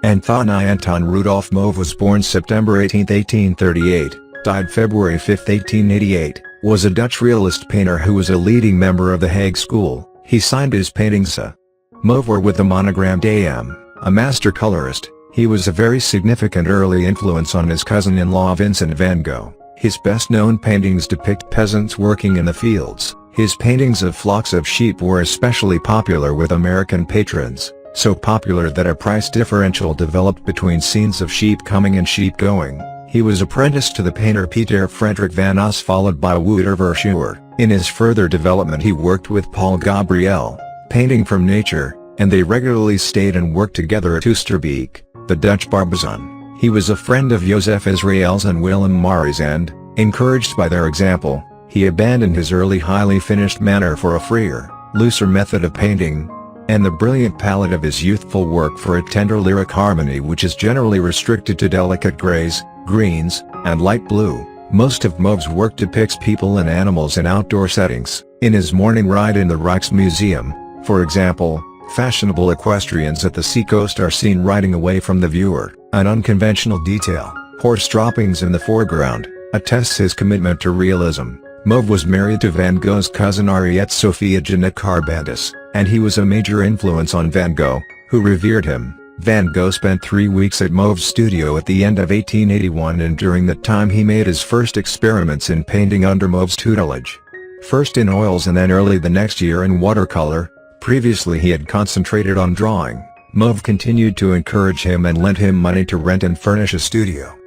Anthonij Anton Rudolf Mauve was born September 18, 1838, died February 5, 1888, was a Dutch realist painter who was a leading member of the Hague School. He signed his paintings A. Mauve or with the monogrammed AM, a master colorist. He was a very significant early influence on his cousin-in-law Vincent van Gogh. His best-known paintings depict peasants working in the fields. His paintings of flocks of sheep were especially popular with American patrons, so popular that a price differential developed between scenes of sheep coming and sheep going. He was apprenticed to the painter Pieter Frederik van Os, followed by Wouter Verschuur. In his further development he worked with Paul Gabriël, painting from nature, and they regularly stayed and worked together at Oosterbeek, the Dutch Barbizon. He was a friend of Jozef Israëls and Willem and, encouraged by their example, he abandoned his early highly finished manner for a freer, looser method of painting, and the brilliant palette of his youthful work for a tender lyric harmony which is generally restricted to delicate grays, greens, and light blue. Most of Mauve's work depicts people and animals in outdoor settings. In his morning ride in the Rijksmuseum, for example, fashionable equestrians at the seacoast are seen riding away from the viewer. An unconventional detail, horse droppings in the foreground, attests his commitment to realism. Mauve was married to Van Gogh's cousin Henriette Sophia Jeanette Carbandis, and he was a major influence on Van Gogh, who revered him. Van Gogh spent 3 weeks at Mauve's studio at the end of 1881, and during that time he made his first experiments in painting under Mauve's tutelage. First in oils and then early the next year in watercolor. Previously he had concentrated on drawing. Mauve continued to encourage him and lent him money to rent and furnish a studio.